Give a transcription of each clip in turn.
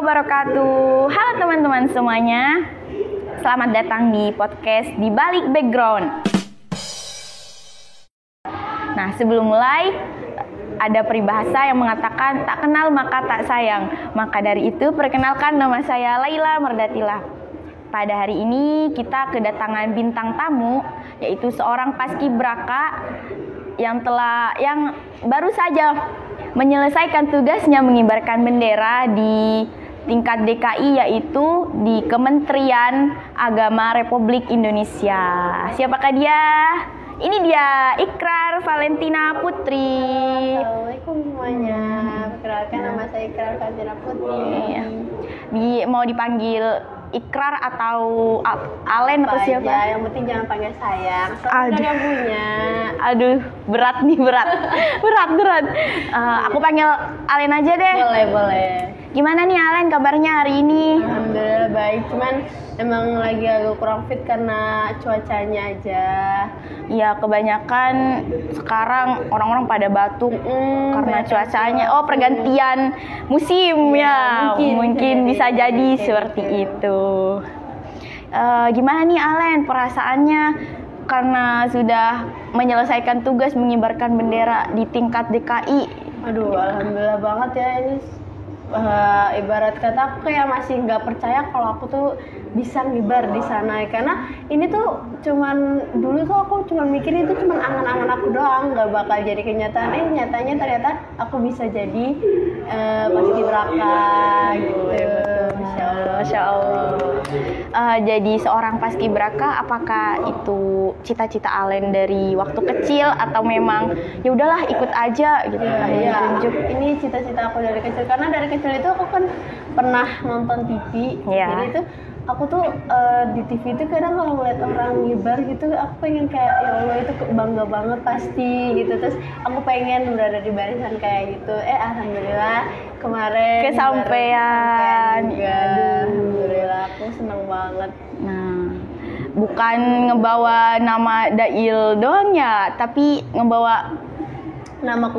wabarakatuh. Halo teman-teman semuanya. Selamat datang di podcast Di Balik Background. Nah, sebelum mulai ada peribahasa yang mengatakan tak kenal maka tak sayang. Maka dari itu perkenalkan, nama saya Laila Merdatila. Pada hari ini kita kedatangan bintang tamu, yaitu seorang paskibraka yang baru saja menyelesaikan tugasnya mengibarkan bendera di tingkat DKI, yaitu di Kementerian Agama Republik Indonesia. Siapakah dia? Ini dia, Ikrar Valentina Putri. Assalamualaikum semuanya. Perkenalkan, nama saya Ikrar Valentina Putri. Mau dipanggil Ikrar atau Alen atau siapa? Aja, yang penting jangan panggil sayang. Soalnya punya. Aduh, berat. berat. Aku panggil Alen aja deh. Boleh. Gimana nih Alen kabarnya hari ini? Alhamdulillah baik, cuman emang lagi agak kurang fit karena cuacanya aja. Iya, kebanyakan sekarang orang-orang pada batuk karena cuacanya. Oh, pergantian musim ya. Mungkin bisa jadi seperti itu. Gimana nih Alen perasaannya karena sudah menyelesaikan tugas mengibarkan bendera di tingkat DKI? Aduh, alhamdulillah banget ya ini. Ibarat kata aku kayak masih nggak percaya kalau aku tuh bisa ngibar di sana, karena ini tuh dulu tuh aku cuman mikir itu cuman angan-angan aku doang, nggak bakal jadi kenyataan. Nyatanya ternyata aku bisa jadi paskibraka gitu. Masya Allah. Jadi seorang paskibraka, apakah itu cita-cita Alen dari waktu kecil atau memang ya udahlah ikut aja gitu? Iya. Ini cita-cita aku dari kecil, karena dari kecil itu aku kan pernah nonton TV. Jadi itu aku tuh di TV itu kadang kalau ngeliat orang ngibar gitu, aku pengen kayak ya Allah itu bangga banget pasti gitu. Terus aku pengen berada di barisan kayak gitu. Alhamdulillah kemarin kesampean juga. Alhamdulillah, aku seneng banget. Nah, bukan ngebawa nama Dail doang ya, tapi ngebawa nama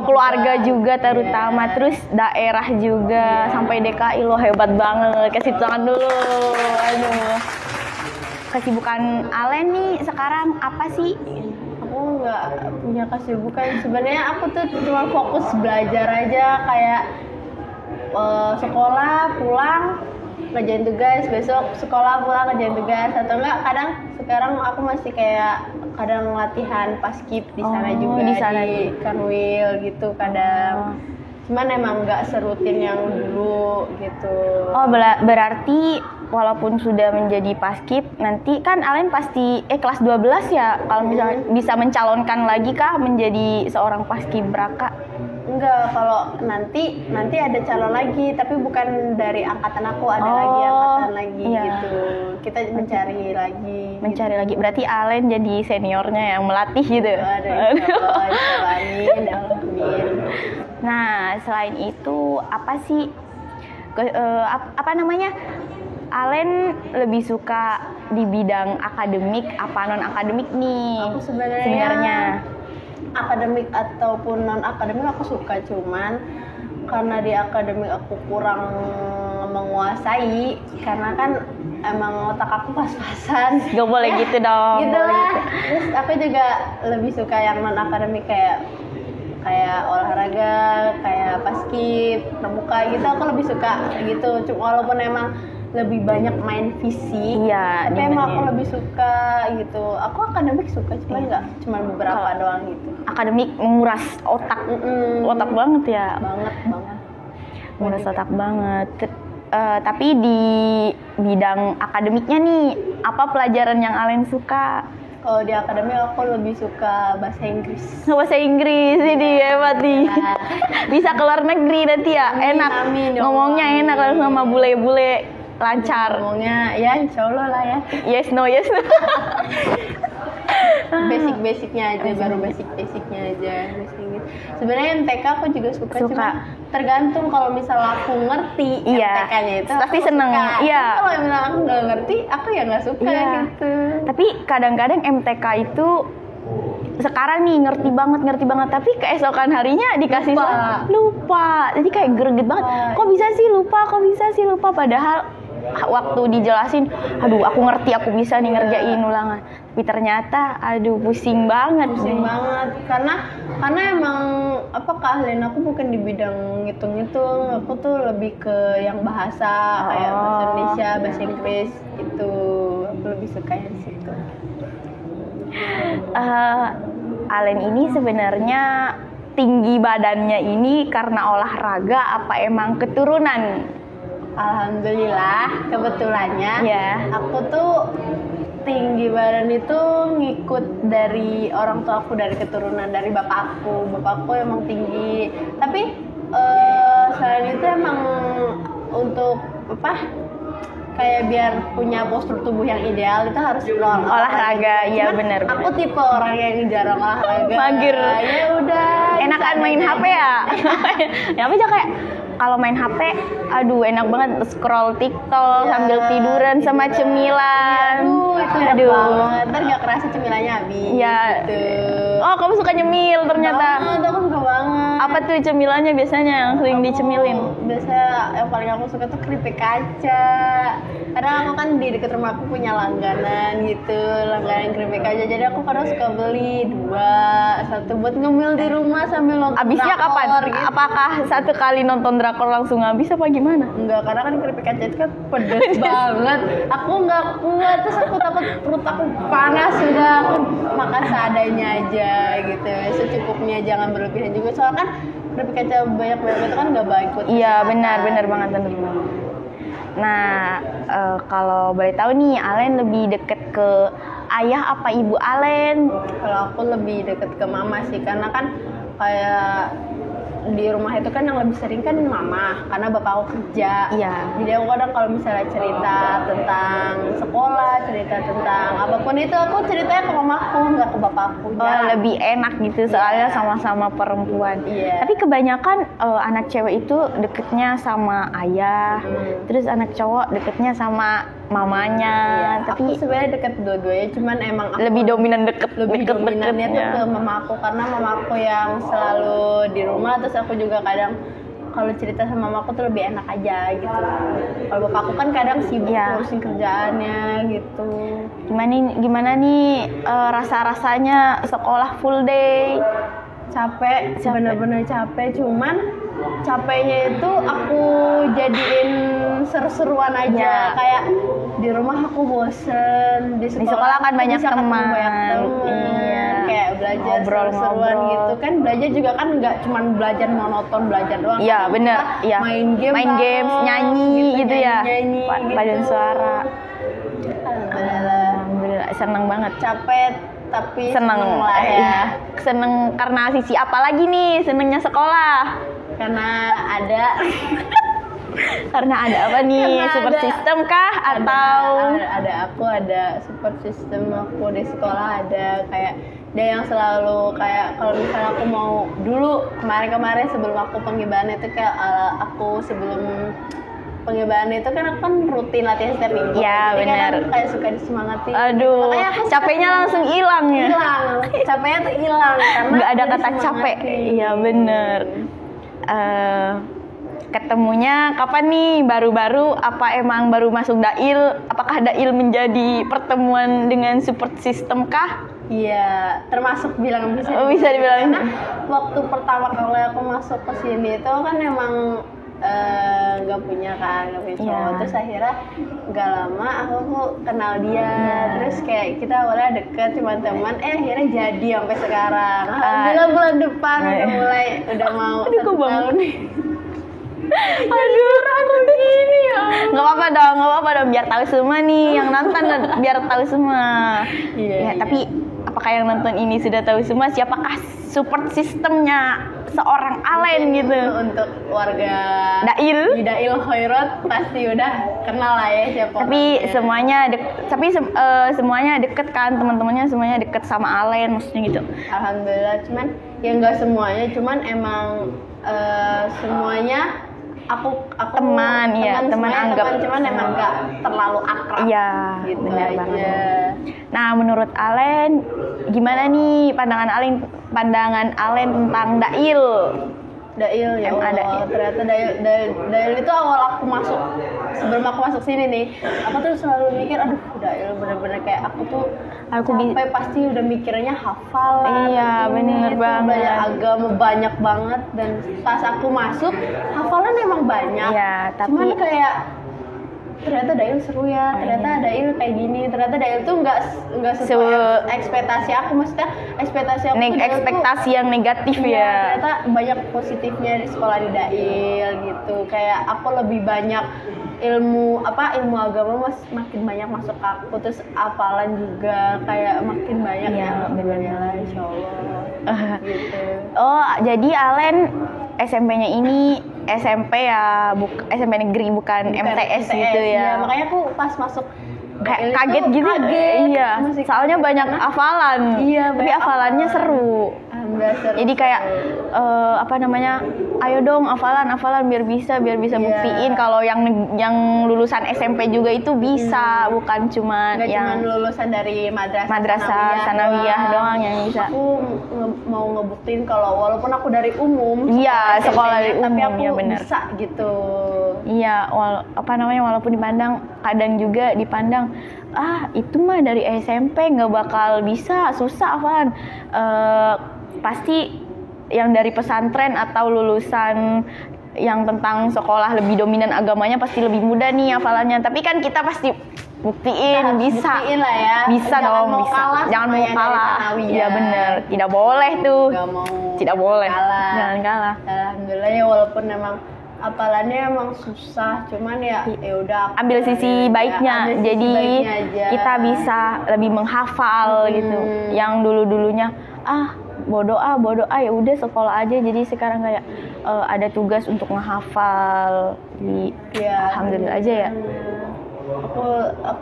keluarga juga terutama. Terus daerah juga sampai DKI. Lo hebat banget. Kasih tangan dulu. Aduh. Kesibukan Alen nih sekarang apa sih? Aku nggak punya kesibukan. Sebenarnya aku tuh cuma fokus belajar aja, kayak sekolah pulang ngerjain tugas, besok sekolah pulang ngerjain tugas, atau enggak kadang sekarang aku masih kayak kadang latihan paskib di sana juga, di Kanwil gitu kadang. Cuman emang nggak serutin yang dulu gitu. Oh, berarti walaupun sudah menjadi paskib, nanti kan Alen pasti kelas 12 ya, kalau misalnya bisa mencalonkan lagi kah menjadi seorang paskibraka? Enggak, kalau nanti ada calon lagi, tapi bukan dari angkatan aku, ada lagi angkatan lagi gitu. Kita mencari lagi. Berarti Alen jadi seniornya yang melatih gitu. Amin. Nah, selain itu apa sih Alen lebih suka di bidang akademik apa non akademik nih? Aku sebenarnya akademik ataupun non akademik aku suka, cuman karena di akademik aku kurang menguasai, karena kan emang otak aku pas-pasan. Gak boleh gitu dong. Gitu lah. Terus aku juga lebih suka yang non akademik kayak olahraga, kayak paskib, pramuka gitu. Aku lebih suka gitu. Cuma walaupun emang lebih banyak main fisik, tapi emang aku lebih suka gitu. Aku akademik suka, cuma beberapa doang gitu. Akademik menguras otak, otak banget ya. Banget. Menguras otak banget. Tapi di bidang akademiknya nih, apa pelajaran yang Alen suka? Kalau di akademik aku lebih suka bahasa Inggris. Bahasa Inggris ini hebat nih. Bisa keluar negeri nanti ya. Enak. Ngomongnya enak langsung sama bule-bule. Lancar ngomongnya ya, insyaallah lah ya. Yes no. Basic-basicnya aja, baru basic-basicnya aja. Sebenarnya MTK aku juga suka. Cuma tergantung, kalau misalnya aku ngerti MTK-nya itu pasti seneng. Iya. Kalau misalnya aku nggak ngerti, aku ya nggak suka gitu. Tapi kadang-kadang MTK itu sekarang nih ngerti banget, tapi keesokan harinya dikasih lupa. Jadi kayak greget banget. Kok bisa sih lupa padahal waktu dijelasin, aduh aku ngerti, aku bisa nih ngerjain ulangan. Tapi ternyata aduh pusing banget. Karena emang keahlian aku bukan di bidang ngitung-ngitung. Aku tuh lebih ke yang bahasa, kayak bahasa Indonesia, bahasa Inggris itu. Aku lebih suka yang situ. Alen ini sebenarnya tinggi badannya ini karena olahraga apa emang keturunan? Alhamdulillah, kebetulannya aku tuh tinggi badan itu ngikut dari orang tua aku, dari keturunan dari bapakku emang tinggi. Tapi selain itu emang untuk kayak biar punya postur tubuh yang ideal itu harus olahraga. Iya benar. Aku tipe orang yang jarang olahraga. Mager. Ya udah. Enakan main HP ya. Ya aja kayak kalau main HP, aduh enak banget scroll TikTok sambil tiduran sama cemilan. Itu enak banget. Ntar nggak kerasa cemilannya habis. Iya. Gitu. Oh kamu suka nyemil ternyata. Aku suka banget. Apa tuh cemilannya biasanya yang sering dicemilin? Biasa yang paling aku suka tuh keripik kaca. Karena aku kan di dekat rumah aku punya langganan keripik kaca. Jadi aku kadang suka beli 2, 1 buat ngemil di rumah sambil nonton. Abisnya drakor, kapan? Gitu. Apakah satu kali nonton drakor langsung habis apa gimana? Enggak, karena kan keripik kaca itu kan pedes banget. Aku nggak kuat, terus aku takut perut aku panas. Sudah aku makan seadanya aja gitu, secukupnya, jangan berlebihan juga. Soalnya kan keripik kaca banyak-banyak itu kan nggak baik buat kesehatan. Iya benar banget. Nah, kalau boleh tahu nih, Alen lebih deket ke ayah apa ibu Alen? Kalau aku lebih deket ke mama sih, karena kan kayak di rumah itu kan yang lebih sering kan mama, karena bapak aku kerja. Iya. Jadi aku kadang kalau misalnya cerita tentang sekolah, cerita tentang apapun itu, aku ceritanya ke mamaku, nggak ke bapakku. Lebih enak gitu soalnya sama-sama perempuan. Iya. Tapi kebanyakan anak cewek itu deketnya sama ayah, terus anak cowok deketnya sama mamanya. Iya. Tapi aku sebenarnya deket dua-duanya, cuman emang aku lebih dominan lebih dominannya tuh ke mamaku, karena mamaku yang selalu di rumah. Terus aku juga kadang kalau cerita sama mamaku tuh lebih enak aja gitu. Kalau bapakku kan kadang sibuk ngurusin kerjaannya gitu. Gimana nih rasa-rasanya sekolah full day? Capek. Bener-bener capek, cuman capeknya itu aku jadiin seru-seruan aja. Kayak di rumah aku bosen, di sekolah kan banyak teman. Iya. Kayak belajar seru-seruan gitu kan. Belajar juga kan nggak cuma belajar monoton belajar doang. Iya bener. Iya. Main games, nyanyi gitu ya. Paduan gitu. suara. Alhamdulillah. Seneng banget. Capek tapi seneng lah ya. Seneng karena sisi apa lagi nih senengnya sekolah? Karena ada Karena ada apa nih? Support system kah? Atau ada support system aku di sekolah, ada kayak dia yang selalu kayak kalau misalnya aku mau dulu kemarin sebelum aku pengibaran itu kayak aku sebelum pengibaran itu kan aku kan rutin latihan setiap minggu. Iya benar. Kan kayak suka disemangatin. Aduh, capeknya langsung hilang ya. Capeknya tuh hilang karena nggak ada kata capek. Iya benar. Ketemunya kapan nih? Baru-baru apa emang baru masuk Dail? Apakah Dail menjadi pertemuan dengan support system kah? Iya, termasuk bilang bisa dibilang. Karena waktu pertama kali aku masuk ke sini itu kan emang nggak punya cowok. Terus akhirnya nggak lama aku kenal dia. Terus kayak kita awalnya deket cuma teman, akhirnya jadi sampai sekarang. Alhamdulillah bulan depan udah mau 1 tahun nih. Aduh, begini ya. Nggak apa-apa dong, biar tahu semua nih yang nonton, biar tahu semua. Iya. Tapi apakah yang nonton ini sudah tahu semua siapakah support sistemnya seorang Alen gitu? Untuk warga Dail di Dail Khairat pasti udah kenal lah ya siapa. Tapi semuanya deket kan, teman-temannya semuanya deket sama Alen maksudnya gitu. Alhamdulillah, cuman ya nggak semuanya, cuman emang semuanya teman, ya teman anggap teman, cuman emang nggak terlalu akrab. Iya, gitu benar aja. banget. Nah, menurut Alen gimana nih pandangan Alen tentang Dail? Dail ya MA Allah, ternyata Dail itu awal aku masuk, sebelum aku masuk sini nih, aku tuh selalu mikir, aduh Dail bener-bener kayak aku sampai pasti udah mikirnya hafalan. Iya, bener banget. Banyak agama banyak banget, dan pas aku masuk hafalan emang banyak. Iya, tapi cuman kayak ternyata Dail seru ya, ternyata Dail kayak gini, ternyata Dail tuh nggak sesuai ekspektasi aku, maksudnya ekspektasi aku ekspektasi yang negatif ya. Ternyata banyak positifnya di sekolah di Dail gitu, kayak aku lebih banyak ilmu agama makin banyak masuk aku, terus hafalan juga kayak makin banyak ya benar insya Allah gitu. Oh, jadi Alen SMP-nya ini SMP ya, SMP negeri bukan MTS gitu ya. Makanya aku pas masuk kayak kaget gitu. Iya, soalnya banyak hafalan. Iya, tapi hafalannya seru. Jadi kayak ayo dong hafalan biar bisa buktiin kalau yang lulusan SMP juga itu bisa, bukan cuma yang cuman lulusan dari madrasah sanawiyah doang yang bisa. Aku mau ngebuktiin kalau walaupun aku dari umum, sekolah dari umum, tapi aku ya benar. Bisa gitu. Iya, walaupun dipandang kadang juga dipandang itu mah dari SMP nggak bakal bisa, susah hafalan. Pasti yang dari pesantren atau lulusan yang tentang sekolah lebih dominan agamanya pasti lebih mudah nih hafalannya. Tapi kan kita pasti buktiin bisa. Buktiin lah ya. Bisa dong, bisa. Jangan mau kalah. Iya bener, tidak boleh tuh. Tidak boleh. Jangan kalah. Alhamdulillah ya, walaupun memang hafalannya emang susah, cuman ya udah ambil sisi baiknya. Jadi kita bisa lebih menghafal gitu. Yang dulunya bodoh ya udah sekolah aja, jadi sekarang kayak ada tugas untuk menghafal. Alhamdulillah aja ya. Aku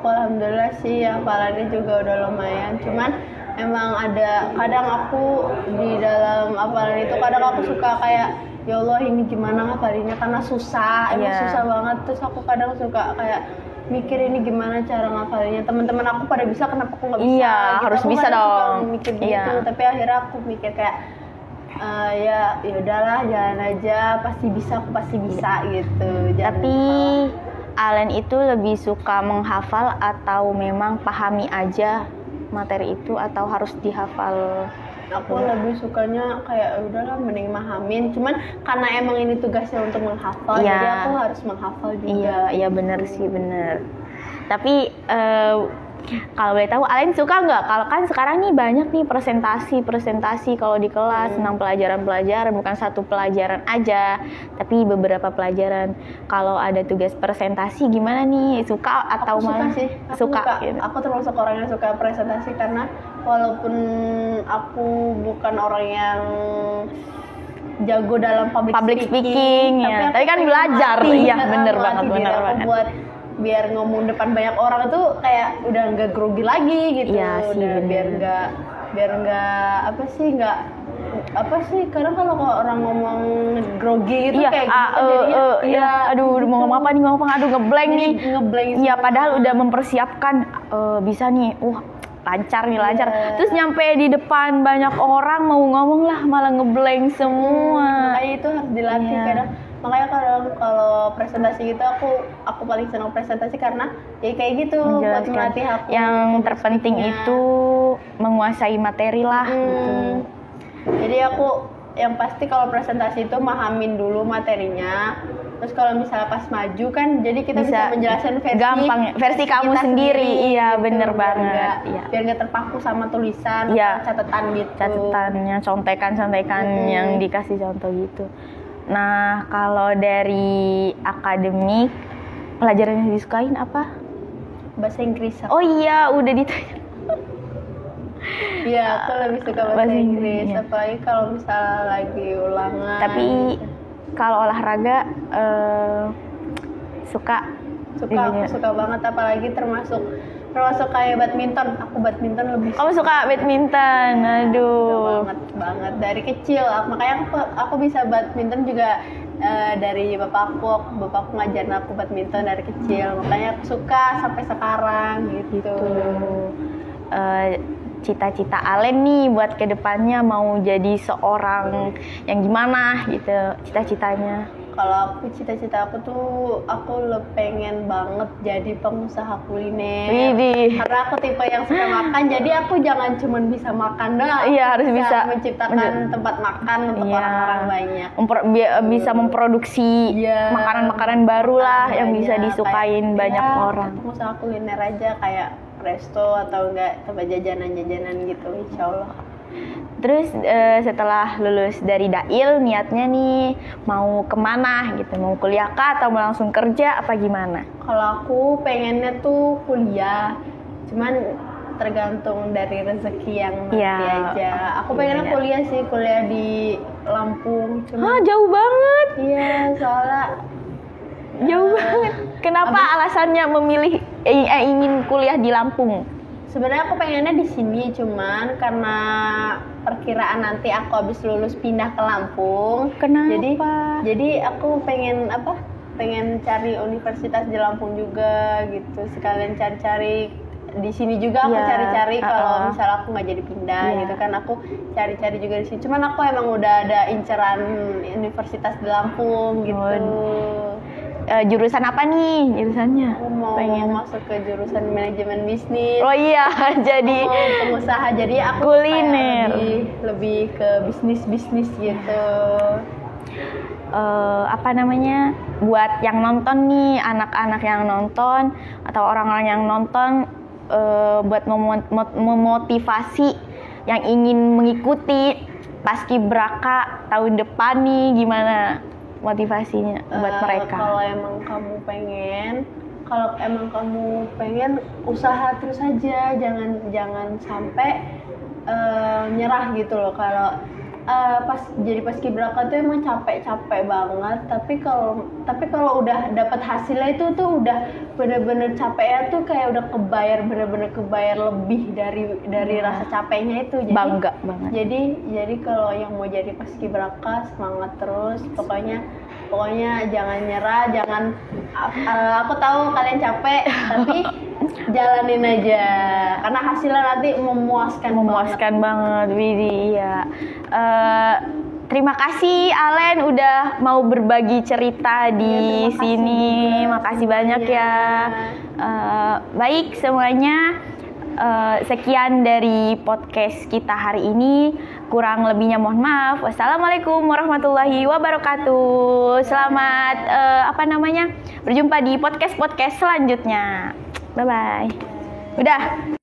alhamdulillah sih hafalannya juga udah lumayan, cuman emang ada kadang aku di dalam hafalan itu kadang aku suka kayak ya Allah ini gimana ngafalinnya karena susah, susah banget. Terus aku kadang suka kayak mikir ini gimana cara ngafalinnya, teman-teman aku pada bisa kenapa aku nggak bisa. Iya, gitu. Harus bisa dong. Mikir gitu, tapi akhirnya aku mikir kayak ya udahlah, jalan aja, pasti bisa gitu. Tapi Alen itu lebih suka menghafal atau memang pahami aja materi itu atau harus dihafal? Aku lebih sukanya kayak udahlah mending mahamin, cuman karena emang ini tugasnya untuk menghafal, jadi aku harus menghafal juga. Iya benar sih, benar. Tapi kalau boleh tahu Alen suka nggak, kalau kan sekarang nih banyak nih presentasi kalau di kelas tentang pelajaran bukan satu pelajaran aja tapi beberapa pelajaran. Kalau ada tugas presentasi gimana nih, suka atau malah? Suka gitu. Aku termasuk orang yang suka presentasi karena walaupun aku bukan orang yang jago dalam public speaking ya, tapi kan belajar. Iya bener banget. Buat biar ngomong depan banyak orang tuh kayak udah nggak grogi lagi gitu. Iya sih, biar nggak apa sih kadang kalau orang ngomong grogi gitu kayak gitu aduh gitu. Mau ngomong apa nih, aduh ngeblank nih. Iya padahal udah mempersiapkan bisa nih, lancar. Terus nyampe di depan banyak orang mau ngomong lah malah ngeblank semua. Kayak itu harus dilatih kadang. Makanya kalau presentasi gitu aku paling senang presentasi karena ya kayak gitu buat melatih aku. Yang terpenting itu menguasai materi lah gitu. Jadi aku yang pasti kalau presentasi itu mahamin dulu materinya. Terus kalau misalnya pas maju kan jadi kita bisa menjelaskan versi kamu sendiri. Iya gitu, bener banget. Biar nggak terpaku sama tulisan atau catatan gitu. Catatannya, contekan yang dikasih contoh gitu. Nah, kalau dari akademik, pelajaran yang disukain apa? Bahasa Inggris. Oh iya, udah ditanya. Iya, aku lebih suka bahasa Inggris. Apalagi kalau misalnya lagi ulangan. Tapi kalau olahraga suka banget, apalagi termasuk kayak badminton. Aku badminton lebih suka. Kamu suka badminton? Aduh. Banget dari kecil. Makanya aku bisa badminton juga dari bapakku ngajarin aku badminton dari kecil, makanya aku suka sampai sekarang gitu. Cita-cita Alen nih buat kedepannya mau jadi seorang yang gimana gitu, cita-citanya? Kalau aku cita-cita aku tuh pengen banget jadi pengusaha kuliner. Widih. Karena aku tipe yang suka makan, jadi aku jangan cuma bisa makan doang. Iya, harus bisa menciptakan tempat makan untuk orang-orang banyak. Bisa memproduksi makanan-makanan baru lah yang bisa disukain banyak orang. Pengusaha kuliner aja kayak resto atau enggak tempat jajanan-jajanan gitu, insya Allah. Terus setelah lulus dari Dail, niatnya nih mau kemana gitu? Mau kuliah kah atau mau langsung kerja apa gimana? Kalau aku pengennya tuh kuliah, cuman tergantung dari rezeki yang nanti aja. Aku pengennya kuliah di Lampung. Jauh banget. Iya, soalnya jauh banget. Kenapa alasannya memilih ingin kuliah di Lampung? Sebenarnya aku pengennya di sini, cuman karena perkiraan nanti aku habis lulus pindah ke Lampung. Kenapa? Jadi aku pengen cari universitas di Lampung juga gitu. Sekalian cari-cari di sini juga aku cari-cari kalau misalnya aku nggak jadi pindah gitu kan, aku cari-cari juga di sini. Cuman aku emang udah ada inceran universitas di Lampung gitu. Jurusan apa nih jurusannya? Aku mau masuk ke jurusan manajemen bisnis. Oh iya, jadi pengusaha. Jadi aku kuliner. Lebih ke bisnis gitu. Buat yang nonton nih, anak-anak yang nonton atau orang-orang yang nonton, buat memotivasi yang ingin mengikuti Paskibraka tahun depan nih, gimana motivasinya buat mereka? Kalau emang kamu pengen usaha terus aja, jangan sampai nyerah gitu loh. Kalau jadi paskibraka tuh emang capek banget, tapi kalau udah dapat hasilnya itu tuh udah bener-bener capeknya tuh kayak udah bener-bener kebayar lebih dari rasa capeknya itu. Jadi, bangga banget. Jadi kalau yang mau jadi paskibraka semangat terus, pokoknya jangan nyerah, aku tahu kalian capek tapi jalanin aja karena hasilnya nanti memuaskan banget. Widih, iya. Terima kasih Alen udah mau berbagi cerita di sini. Makasih banyak ya. Baik semuanya, sekian dari podcast kita hari ini. Kurang lebihnya mohon maaf. Wassalamualaikum warahmatullahi wabarakatuh. Selamat berjumpa di podcast selanjutnya. Bye bye. Udah.